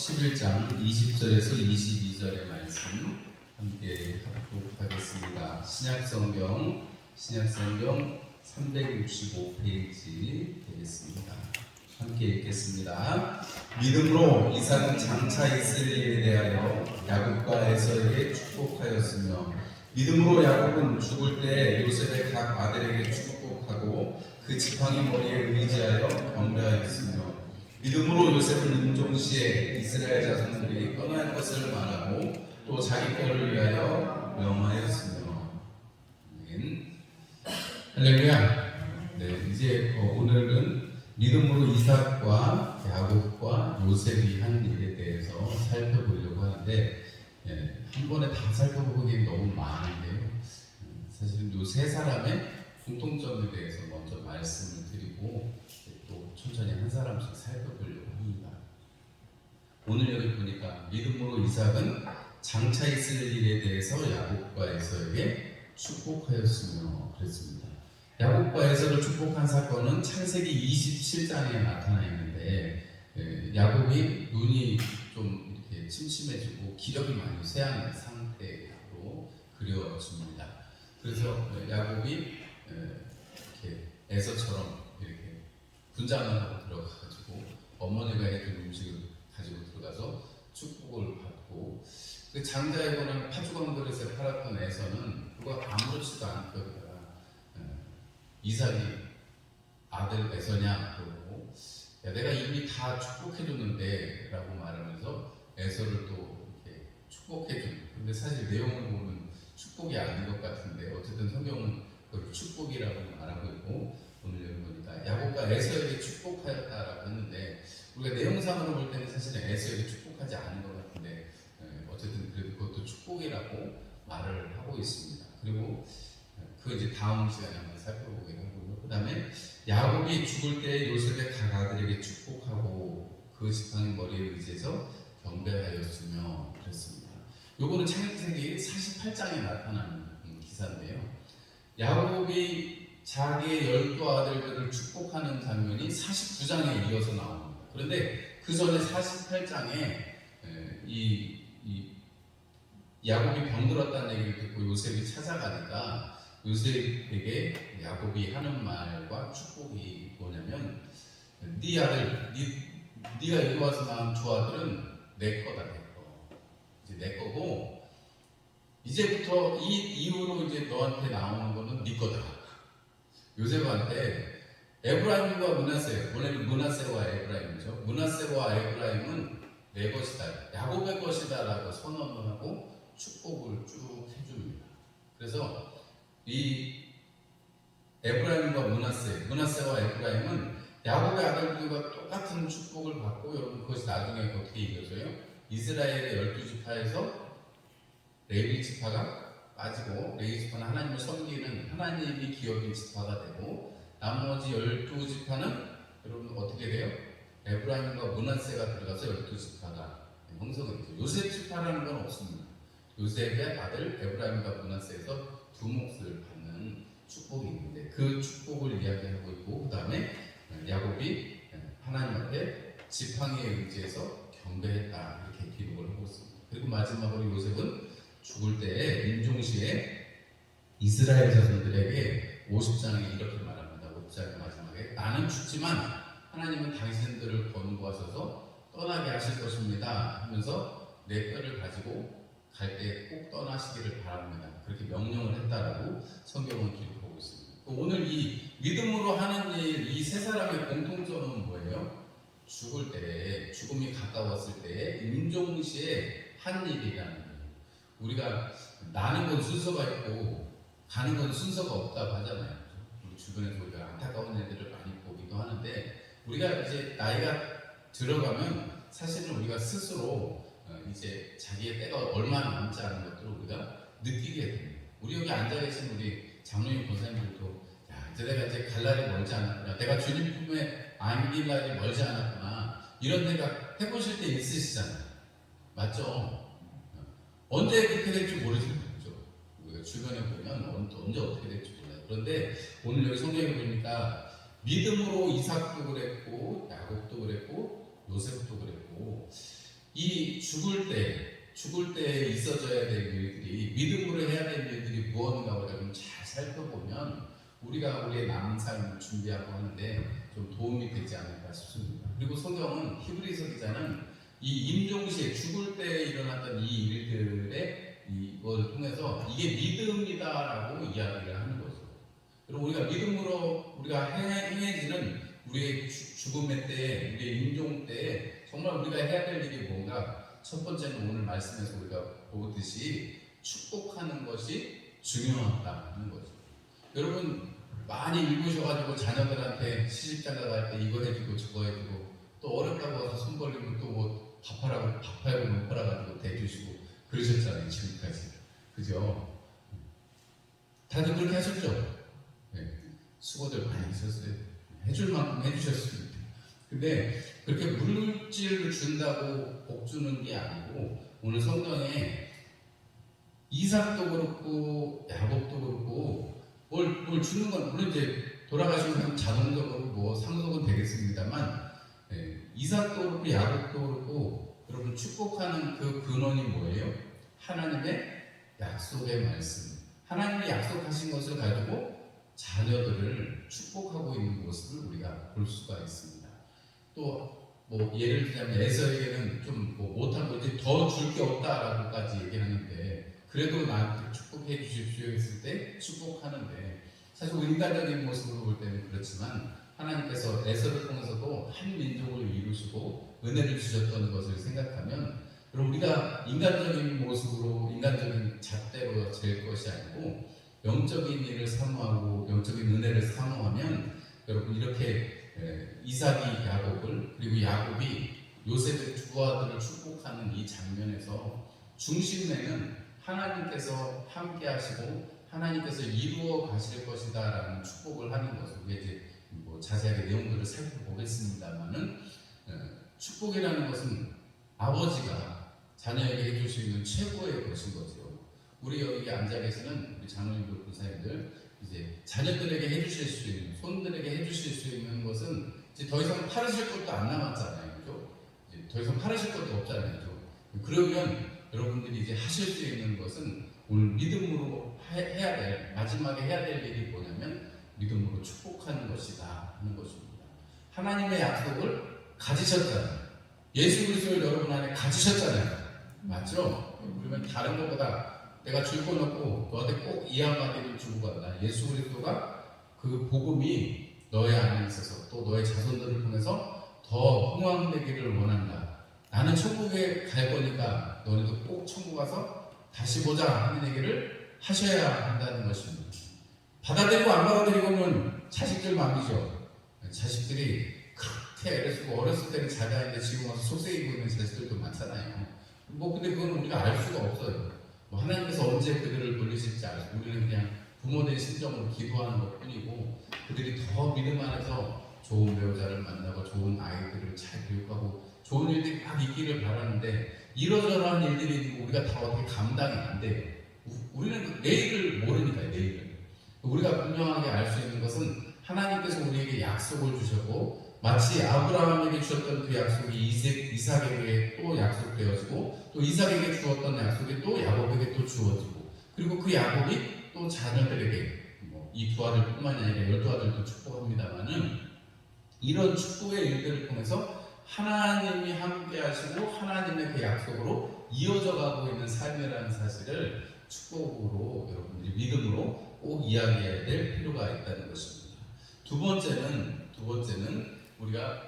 11장 20절에서 22절의 말씀 함께 하도록 하겠습니다. 신약성경 365페이지 되겠습니다. 함께 읽겠습니다. 믿음으로 이삭은 장차 있을 일에 대하여 야곱과 에서에게 축복하였으며 믿음으로 야곱은 죽을 때 요셉의 각 아들에게 축복하고 그 지팡이 머리에 의지하여 경배하였으며 믿음으로 요셉은 임종시에 이스라엘 자손들이 떠날 것을 말하고 또 자기 거를 위하여 명하였으며. 아멘. 할렐루야. 네, 이제 오늘은 믿음으로 이삭과 야곱과 요셉이 한 일에 대해서 살펴보려고 하는데, 한 번에 다 살펴보기엔 너무 많은데요. 사실은 이 세 사람의 공통점에 대해서 먼저 말씀을 드리고 또 천천히 한 사람씩 살펴보려고 합니다. 오늘 여기 보니까 믿음으로 이삭은 장차 있을 일에 대해서 야곱과 에서에게 축복하였으며 그랬습니다. 야곱과 에서를 축복한 사건은 창세기 27장에 나타나 있는데, 야곱이 눈이 좀 이렇게 침침해지고 기력이 많이 쇠한 상태로 그려집니다. 그래서 야곱이 이렇게 에서처럼 이렇게 분장을 하고 들어가가지고 어머니가 해준 음식을 가지고 들어가서 축복을 받고, 그 장자에 보면 파주광 그릇에 팔았던 에서는 그거 아무렇지도 않거든요. 이삭이 아들 에서냐 그러고, 야, 내가 이미 다 축복해줬는데 라고 말하면서 에서를 또 이렇게 축복해준. 근데 사실 내용을 보면 축복이 아닌 것 같은데 어쨌든 성경은 그걸 축복이라고 말하고 있고, 오늘 여기 보니까 야곱과 에서에게 축복하였다라고 했는데 우리가 내용상으로 볼 때는 사실은 에서에게 축복하지 않은 것 같은데, 어쨌든 그래도 그것도 축복이라고 말을 하고 있습니다. 그리고 그 이제 다음 시간에 한번 살펴보기로 하고요. 그 다음에 야곱이 죽을 때 요셉의 각 아들에게 축복하고 그 지팡이 머리에 의지해서 경배하였으며 그랬습니다. 요거는 창세기 48장에 나타나는 기사인데요. 야곱이 자기의 12아들들을 축복하는 장면이 49장에 이어서 나옵니다. 그런데 그 전에 48장에 이 야곱이 병들었다는 얘기를 듣고 요셉이 찾아가니까 요셉에게 야곱이 하는 말과 축복이 뭐냐면, 네 아들, 네가 여기 와서 낳은 두 아들은 내 거다, 내 거. 이제 내 거고, 이제부터 이 이후로 이제 너한테 나오는 거는 네 거다. 요셉한테 에브라임과 므낫세, 원래는 므낫세와 에브라임이죠. 므낫세와 에브라임은 내 것이다, 야곱의 것이다라고 선언을 하고 축복을 쭉 해줍니다. 그래서 이 에브라임과 므낫세와 에브라임은 야곱의 아들들과 똑같은 축복을 받고, 여러분 그것이 나중에 어떻게 이겨져요? 이스라엘의 12지파에서 레위 지파가 빠지고, 레위 지파는 하나님을 섬기는 하나님이 기업인 지파가 되고, 나머지 12지파는 여러분 어떻게 돼요? 에브라임과 므낫세가 들어가서 12지파가 형성이 되죠. 요셉 지파라는 건 없습니다. 요셉의 아들 에브라임과 므낫세에서 두 몫을 받는 축복이 있는데 그 축복을 이야기하고 있고, 그 다음에 야곱이 하나님한테 지팡이에 의지해서 경배했다 이렇게 기록을 하고 있습니다. 그리고 마지막으로 요셉은 죽을 때에 임종시에 이스라엘 자손들에게 50장에 이렇게 말합니다. 50장 마지막에 나는 죽지만 하나님은 당신들을 권고하셔서 떠나게 하실 것입니다 하면서 내 뼈를 가지고 갈 때 꼭 떠나시기를 바랍니다. 그렇게 명령을 했다라고 성경은 기록하고 있습니다. 오늘 이 믿음으로 하는 일, 이 세 사람의 공통점은 뭐예요? 죽을 때, 죽음이 가까웠을 때 임종시에 한 일이라는 거예요. 우리가 나는 건 순서가 있고 가는 건 순서가 없다고 하잖아요. 우리 주변에서 우리가 안타까운 일들을 많이 보기도 하는데, 우리가 이제 나이가 들어가면 사실은 우리가 스스로 이제 자기의 때가 얼마 남지 않은 것들을 우리가 느끼게 됩니다. 우리 여기 앉아 계신 우리 장로님 권사님들도, 야, 이제 내가 이제 갈 날이 멀지 않았구나, 내가 주님 품에 안길 날이 멀지 않았구나, 이런 생각 해보실 때 있으시잖아요. 맞죠? 언제 그렇게 될지 모르지만, 그렇죠? 우리가 주변에 보면 언제 어떻게 될지 몰라요. 그런데 오늘 여기 성경에 보니까 믿음으로 이삭도 그랬고 야곱도 그랬고 요셉도 그랬고, 이 죽을 때 있어져야 될 일들이, 믿음으로 해야 될 일들이 무엇인가를 좀 잘 살펴보면 우리가 우리의 남은 삶을 준비하고 하는데 좀 도움이 되지 않을까 싶습니다. 그리고 성경은, 히브리서 기자는 이 임종시에 죽을 때 일어났던 이 일들의 이걸 통해서 이게 믿음이다라고 이야기를 하는 거죠. 그리고 우리가 믿음으로 우리가 행해지는 우리의 죽음의 때에, 우리의 임종 때에 정말 우리가 해야 될 일이 뭔가? 첫 번째는 오늘 말씀에서 우리가 보듯이 축복하는 것이 중요하다는 거죠. 여러분 많이 읽으셔가지고 자녀들한테 시집장가 갈 때 이거 해주고 저거 해주고, 또 어렵다고 와서 손 벌리면 또 뭐 밥 팔고 못 팔아가지고 대주시고 그러셨잖아요, 지금까지. 그죠? 다들 그렇게 하셨죠? 네. 수고들 많이 하셨어요. 해줄 만큼 해주셨습니다. 근데 그렇게 물질을 준다고 복 주는 게 아니고, 오늘 성경에 이삭도 그렇고 야곱도 그렇고 뭘 주는 건 물론 이제 돌아가시면 자동적으로 뭐 상속은 되겠습니다만, 이삭도 그렇고 야곱도 그렇고 여러분 축복하는 그 근원이 뭐예요? 하나님의 약속의 말씀. 하나님이 약속하신 것을 가지고 자녀들을 축복하고 있는 모습을 우리가 볼 수가 있습니다. 또 뭐 예를 들자면 에서에게는 좀 뭐 못한 거지 더 줄 게 없다라고까지 얘기하는데, 그래도 나한테 축복해 주십시오 했을 때 축복하는데, 사실 인간적인 모습으로 볼 때는 그렇지만 하나님께서 에서를 통해서도 한 민족을 이루시고 은혜를 주셨던 것을 생각하면, 그럼 우리가 인간적인 모습으로 인간적인 잣대로 될 것이 아니고 영적인 일을 사모하고 영적인 은혜를 사모하면, 여러분 이렇게 이삭이 야곱을, 그리고 야곱이 요셉의 두 아들을 축복하는 이 장면에서 중심에는 하나님께서 함께 하시고 하나님께서 이루어 가실 것이다 라는 축복을 하는 것을 우리가 이제 뭐 자세하게 내용들을 살펴보겠습니다만은, 축복이라는 것은 아버지가 자녀에게 해줄 수 있는 최고의 것인 거죠. 우리 여기 앉아 계시는 우리 장로님들, 군사님들, 이제 자녀들에게 해주실 수 있는, 손들에게 해주실 수 있는 것은 이제 더 이상 팔으실 것도 안 남았잖아요, 그죠? 이제 더 이상 팔으실 것도 없잖아요, 그죠? 그러면 여러분들이 이제 하실 수 있는 것은 오늘 믿음으로 해야 될, 마지막에 해야 될 일이 뭐냐면 믿음으로 축복하는 것이다 하는 것입니다. 하나님의 약속을 가지셨잖아요. 예수 그리스도를 여러분 안에 가지셨잖아요. 맞죠? 그러면 다른 것보다 내가 줄 건 없고 너한테 꼭 이 한마디를 주고 간다. 예수 그리스도가 그 복음이 너의 안에 있어서 또 너의 자손들을 통해서 더 흥왕되기를 원한다. 나는 천국에 갈 거니까 너네도 꼭 천국 가서 다시 보자 하는 얘기를 하셔야 한다는 것입니다. 받아들이고 안 받아들이고는 자식들 마음이죠. 자식들이 그렇게 애를 쓰고 어렸을 때는 잘 다니는데 지금 와서 속세이고 있는 자식들도 많잖아요. 뭐 근데 그건 우리가 알 수가 없어요. 뭐 하나님께서 언제 그들을 돌리실지 알고, 우리는 그냥 부모된 심정으로 기도하는 것 뿐이고, 그들이 더 믿음 안에서 좋은 배우자를 만나고 좋은 아이들을 잘 교육하고 좋은 일들이 막 있기를 바라는데, 이러저러한 일들이 있고 우리가 다 어떻게 감당이 안 돼요. 우리는 내일을 모르니까. 내일을 우리가 분명하게 알 수 있는 것은 하나님께서 우리에게 약속을 주셨고, 마치 아브라함에게 주셨던 그 약속이 이삭에게 또 약속되어지고, 또 이삭에게 주었던 약속이 또 야곱에게 또 주어지고, 그리고 그 야곱이 또 자녀들에게 이 두 아들뿐만이 아니라 12아들도 축복합니다만은, 이런 축복의 일들을 통해서 하나님이 함께 하시고 하나님의 그 약속으로 이어져 가고 있는 삶이라는 사실을 축복으로 여러분들이 믿음으로 꼭 이야기해야 될 필요가 있다는 것입니다. 두 번째는 우리가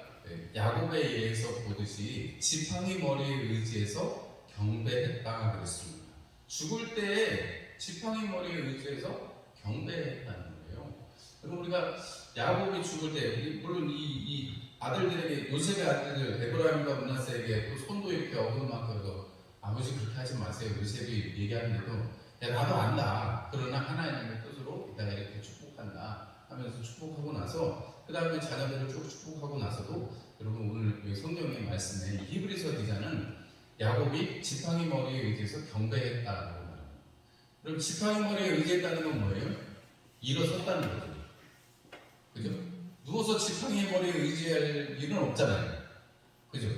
야곱에 의해서 보듯이 지팡이 머리에 의지해서 경배했다 그랬습니다. 죽을 때 지팡이 머리에 의지해서 경배했다는 거예요. 그럼 우리가 야곱이 죽을 때, 물론 이 아들들에게, 요셉의 아들들 에브라임과 므낫세에게 또 손도 이렇게 어긋만큼 아버지 그렇게 하지 마세요, 요셉이 얘기하는데도 야 나도 안다. 그러나 하나님의 뜻으로 내가 이렇게 축복한다 하면서 축복하고 나서, 그 다음에 자녀들을 쭉 축복하고 나서도, 여러분 오늘 성경의 말씀에 히브리서 기자는 야곱이 지팡이 머리에 의지해서 경배했다고 말합니다. 그럼 지팡이 머리에 의지했다는 건 뭐예요? 일어섰다는 거죠. 그죠? 누워서 지팡이 머리에 의지할 일은 없잖아요. 그죠?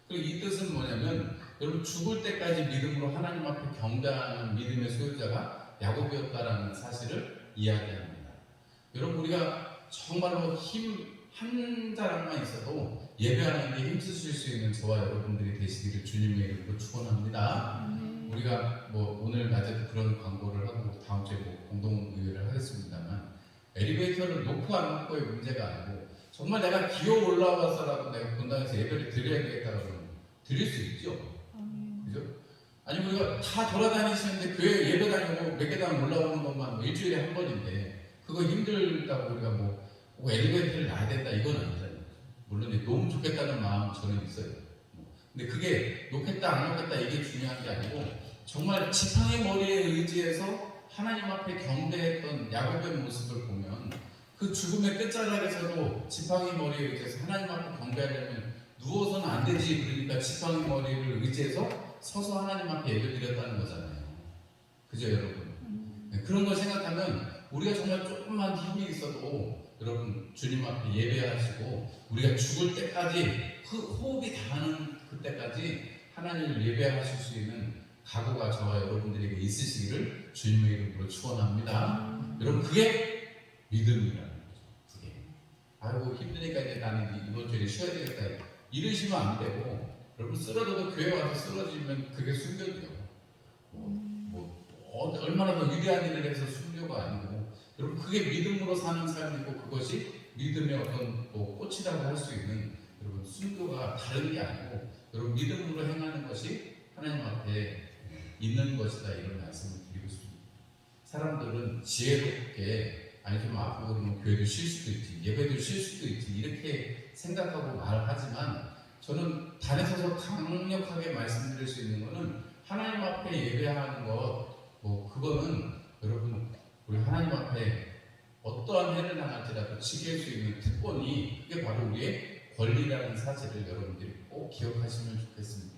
그리고 이 뜻은 뭐냐면 여러분 죽을 때까지 믿음으로 하나님 앞에 경배하는 믿음의 소유자가 야곱이었다라는 사실을 이야기합니다. 여러분 우리가 정말로 힘 한 자락만 있어도 예배하는 데 힘쓰실 수 있는 저와 여러분들이 되시기를 주님의 이름으로 축원합니다. 우리가 뭐 오늘 낮에도 그런 광고를 하고 다음 주에 뭐 공동의회를 하겠습니다만 엘리베이터를 놓고 안 놓고의 문제가 아니고 정말 내가 기어 올라와서라도 내가 본당에서 예배를 드려야 되겠다 그러면 드릴 수 있죠. 그죠? 아니 우리가 다 돌아다니시는데 교회 예배 다니고 몇 계단 올라오는 것만 뭐 일주일에 한 번인데 그거 힘들다고 우리가 뭐 엘리베이터를 놔야 된다 이건 아니잖아요. 물론 너무 좋겠다는 마음 저는 있어요. 근데 그게 놓겠다 안 놓겠다 이게 중요한 게 아니고 정말 지팡이 머리에 의지해서 하나님 앞에 경배했던 야곱의 모습을 보면 그 죽음의 끝자락에서도 지팡이 머리에 의지해서 하나님 앞에 경배하려면 누워서는 안 되지. 그러니까 지팡이 머리를 의지해서 서서 하나님 앞에 예배드렸다는 거잖아요. 그죠 여러분? 네, 그런 걸 생각하면 우리가 정말 조금만 힘이 있어도 여러분 주님 앞에 예배하시고 우리가 죽을 때까지 호흡이 닿는 그때까지 하나님을 예배하실 수 있는 각오가 저와 여러분들에게 있으시기를 주님의 이름으로 축원합니다. 여러분 그게 믿음이라는 거죠. 그게 아이고 힘드니까 이제 나는 이번 주에 쉬어야 되겠다 이러시면 안 되고 여러분 쓰러져도 교회 와서 쓰러지면 그게 순교죠. 얼마나 더 위대한 일을 해서 순교가 아니고 여러분 그게 믿음으로 사는 삶이고 그것이 믿음의 어떤 꽃이라고 할 수 있는 여러분 순교가 다른 게 아니고 여러분 믿음으로 행하는 것이 하나님 앞에 있는 것이다 이런 말씀을 드리고 싶습니다. 사람들은 지혜롭게 아니 좀 아프고 그러면 교회도 쉴 수도 있지 예배도 쉴 수도 있지 이렇게 생각하고 말하지만 저는 단에서서 강력하게 말씀드릴 수 있는 것은 하나님 앞에 예배하는 것 그거는 여러분 우리 하나님 앞에 어떠한 해를 당할지라도 지킬 수 있는 특권이 그게 바로 우리의 권리라는 사실을 여러분들이 꼭 기억하시면 좋겠습니다.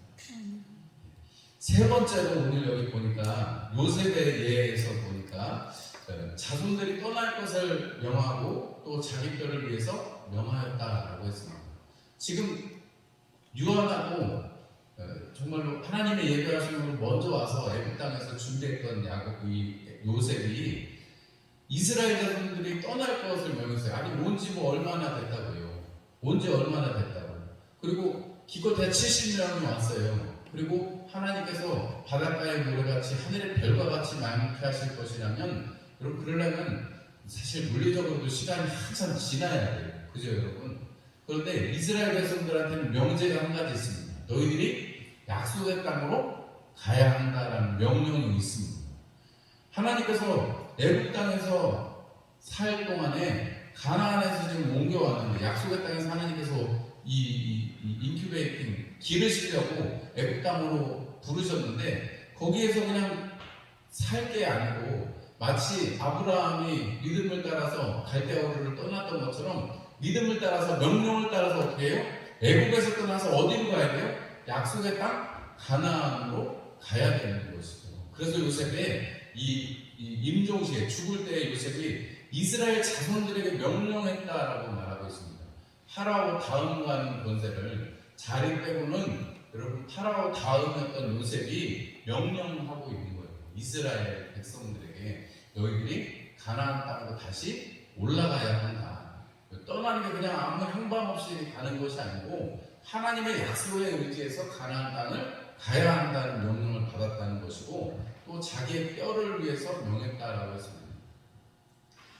세 번째로 오늘 여기 보니까 요셉의 예에서 보니까 자손들이 떠날 것을 명하고 또 자기 뼈를 위해서 명하였다라고 했습니다. 지금 유한하고 정말로 하나님의 예배하시는 걸 먼저 와서 애굽 땅에서 준비했던 요셉이 이스라엘 자손들이 떠날 것을 명했어요. 아니 온지 얼마나 됐다고요. 온지 얼마나 됐다고. 그리고 기껏해야 70명이 왔어요. 그리고 하나님께서 바닷가의 모래같이 하늘의 별과 같이 많게 하실 것이라면 여러분 그러려면 사실 물리적으로도 시간이 한참 지나야 돼요. 그죠 여러분? 그런데 이스라엘 백성들한테는 명제가 한 가지 있습니다. 너희들이 약속의 땅으로 가야 한다라는 명령이 있습니다. 하나님께서 애굽 땅에서 살 동안에 가나안에서 지금 옮겨왔는데 약속의 땅에서 하나님께서 이 인큐베이팅 기르시려고 애굽 땅으로 부르셨는데 거기에서 그냥 살 게 아니고 마치 아브라함이 믿음을 따라서 갈대아우르를 떠났던 것처럼 믿음을 따라서 명령을 따라서 어떻게 해요? 애굽에서 떠나서 어디로 가야 돼요? 약속의 땅 가나안으로 가야 되는 것이죠. 그래서 요셉의 이 임종시에 죽을 때 요셉이 이스라엘 자손들에게 명령했다라고 말하고 있습니다. 파라오 다음과는 권세를 자리 빼고는 여러분 파라오 다음이었던 요셉이 명령하고 있는 거예요. 이스라엘 백성들에게 너희들이 가나안 땅으로 다시 올라가야 한다. 떠나는 게 그냥 아무 향방 없이 가는 것이 아니고 하나님의 약속에 의지해서 가나안 땅을 가야 한다는 명령을 받았다는 것이고 또 자기의 뼈를 위해서 명했다라고 했습니다.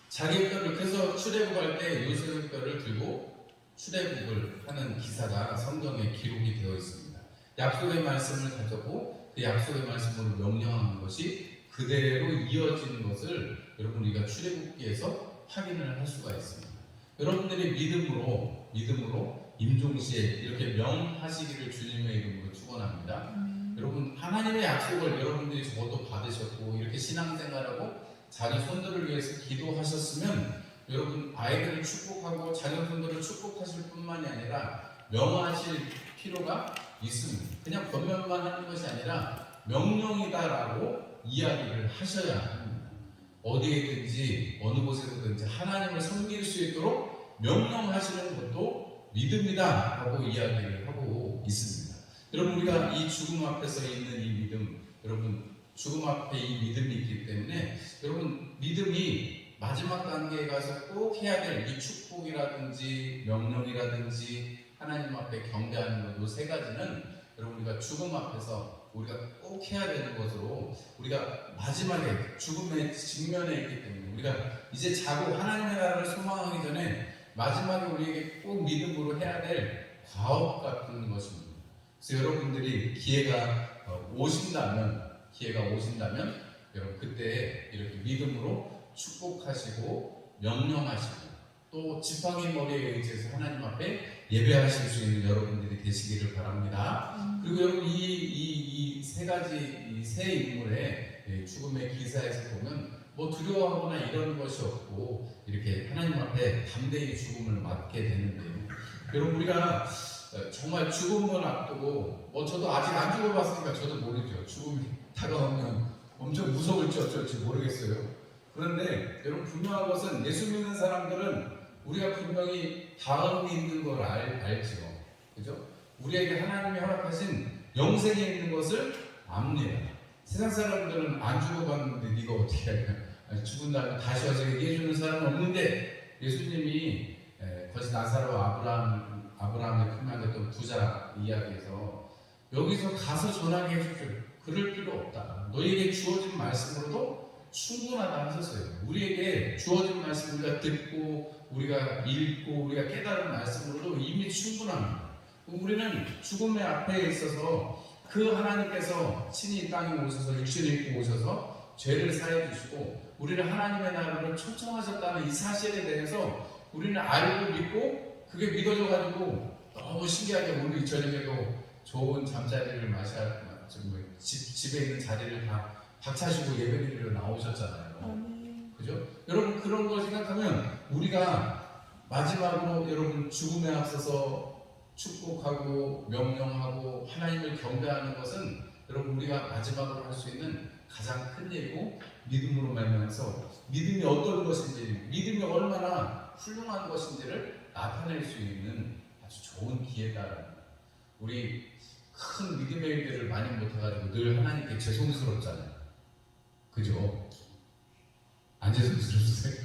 자기의 뼈를 그래서 출애굽할 때 요셉의 뼈를 들고 출애굽을 하는 기사가 성경에 기록이 되어 있습니다. 약속의 말씀을 가졌고 그 약속의 말씀으로 명령하는 것이 그대로 이어지는 것을 여러분 우리가 출애굽기에서 확인을 할 수가 있습니다. 여러분들이 믿음으로 임종시에 이렇게 명하시기를 주님의 이름으로 축원합니다. 여러분 하나님의 약속을 여러분들이 저도 받으셨고 이렇게 신앙생활하고 자녀 손들을 위해서 기도하셨으면 여러분 아이들을 축복하고 자녀 손들을 축복하실 뿐만이 아니라 명하실 필요가 있습니다. 그냥 권면만 하는 것이 아니라 명령이다라고 이야기를 하셔야 합니다. 어디에든지 어느 곳에서든지 하나님을 섬길 수 있도록 명령하시는 것도 믿음이다 하고 이야기를 하고 있습니다. 여러분 우리가 이 죽음 앞에서 있는 이 믿음, 여러분 죽음 앞에 이 믿음이 있기 때문에 여러분 믿음이 마지막 단계에 가서 꼭 해야 될 이 축복이라든지 명령이라든지 하나님 앞에 경배하는 것, 이 세 가지는 여러분 우리가 죽음 앞에서 우리가 꼭 해야 되는 것으로 우리가 마지막에 죽음의 직면에 있기 때문에 우리가 이제 자고 하나님의 나라를 소망하기 전에 마지막에 우리에게 꼭 믿음으로 해야 될 과업 같은 것입니다. 그래서 여러분들이 기회가 오신다면 여러분 그때 이렇게 믿음으로 축복하시고 명령하시고 또 지팡이 머리에 의지해서 하나님 앞에 예배하실 수 있는 여러분들이 되시기를 바랍니다. 그리고 여러분 이 세 가지 이 세 인물의 죽음의 기사에서 보면 뭐 두려워하거나 이런 것이 없고 이렇게 하나님 앞에 담대히 죽음을 맞게 되는데요. 여러분 우리가 정말 죽음을 앞두고 저도 아직 안 죽어봤으니까 저도 모르죠. 죽음이 다가오면 엄청 무서울지 어쩔지 모르겠어요. 그런데 여러분 분명한 것은 예수 믿는 사람들은 우리가 분명히 다음이 있는 걸 알죠. 그죠? 우리에게 하나님이 허락하신 영생에 있는 것을 압니다. 세상 사람들은 안 죽어봤는데 네가 어떻게 하냐? 죽은 다음에 다시 와서 얘기해주는 사람은 없는데 예수님이 거짓 나사로와 아브라함의 큰아들 부자 이야기에서 여기서 가서 전하게 해주십시오. 그럴 필요 없다. 너에게 주어진 말씀으로도 충분하다 하셨어요. 우리에게 주어진 말씀 우리가 듣고 우리가 읽고 우리가 깨달은 말씀으로도 이미 충분합니다. 우리는 죽음의 앞에 있어서 그 하나님께서 친히 이 땅에 오셔서 육신을 입고 오셔서 죄를 사해 주시고 우리를 하나님의 나라로 초청하셨다는 이 사실에 대해서 우리는 알고 믿고 그게 믿어져 가지고 너무 신기하게 오늘 저녁에도 좋은 잠자리를 집에 있는 자리를 다 박차시고 예배드리러 나오셨잖아요. 그죠? 여러분 그런 거 생각하면 우리가 마지막으로 여러분 죽음에 앞서서 축복하고 명령하고 하나님을 경배하는 것은 여러분 우리가 마지막으로 할 수 있는 가장 큰 일이고 믿음으로 말미암아서 믿음이 어떤 것인지 믿음이 얼마나 훌륭한 것인지를 나타낼 수 있는 아주 좋은 기회다. 우리 큰 믿음의 일들을 많이 못해가지고 늘 하나님께 죄송스럽잖아요. 그죠? 안 죄송스러우세요?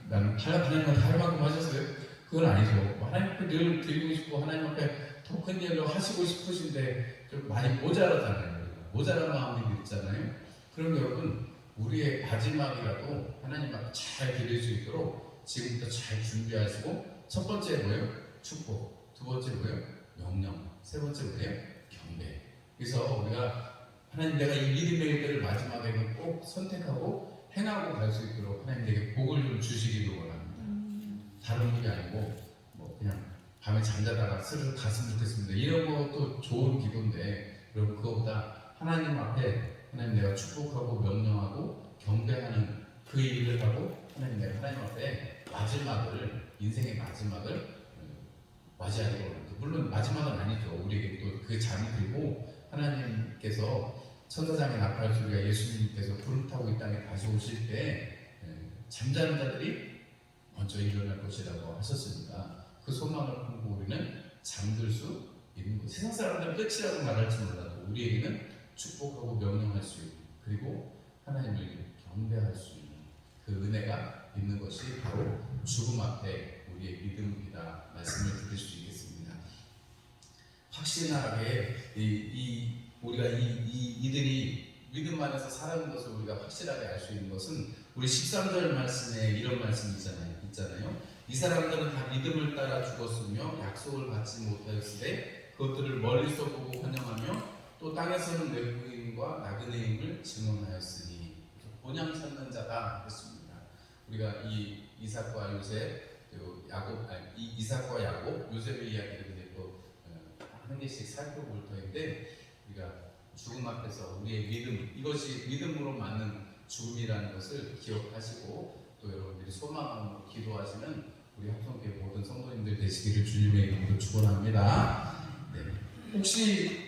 나는 하나님한테 할 만큼 하셨어요? 그건 아니죠. 하나님 앞에 늘 드리고 싶고 하나님 앞에 더 큰 일을 하시고 싶으신데 좀 많이 모자라잖아요. 모자란 마음이 있잖아요. 그럼 여러분 우리의 마지막이라도 하나님 앞에 잘 드릴 수 있도록 지금부터 잘 준비하시고 첫 번째 뭐예요? 축복. 두 번째 뭐예요? 명령. 세 번째 뭐예요? 경배. 그래서 우리가 하나님 내가 이 믿음의 일들을 마지막에는 꼭 선택하고 행하고 갈 수 있도록 하나님 내게 복을 좀 주시기를 원합니다. 다른 게 아니고 뭐 그냥 밤에 잠자다가 스르르 갔으면 좋겠습니다. 이런 것도 좋은 기도인데 여러분 그거보다 하나님 앞에 하나님 내가 축복하고 명령하고 경배하는 그 일을 하고 하나님 내가 하나님 앞에 인생의 마지막을 맞이하기로 합니다. 물론 마지막은 아니죠. 우리에게 또 그 잠이 들고 하나님께서 천사장의 나팔 소리가 예수님께서 구름 타고 이 땅에 다시 오실 때 잠자는 자들이 먼저 일어날 것이라고 하셨으니까 그 소망을 품고 우리는 잠들 수 있는 것. 세상 사람들은 끝이라고 말할지 몰라도 우리에게는 축복하고 명령할 수 있는 그리고 하나님을 경배할 수 있는 그 은혜가 있는 것이 바로 죽음 앞에 우리의 믿음이다 말씀을 드릴 수 있겠습니다. 확실하게 우리가 이들이 믿음 안에서 살아가는 것을 우리가 확실하게 알 수 있는 것은 우리 13절 말씀에 이런 말씀이 있잖아요. 이 사람들은 다 믿음을 따라 죽었으며 약속을 받지 못하였으되 그것들을 멀리서 보고 환영하며 또 땅에서는 외국인과 나그네임을 증언하였으니 본향 찾는 자다 했습니다. 우리가 이 이삭과 요셉 그리고 이삭과 야곱 요셉의 이야기를 이제 또 한 개씩 살펴볼 터인데 우리가 죽음 앞에서 우리의 믿음 이것이 믿음으로 맞는 죽음이라는 것을 기억하시고 또 여러분들이 소망으로 기도하시는 우리 합성교회 모든 성도님들 되시기를 주님의 이름으로 축원합니다. 네. 혹시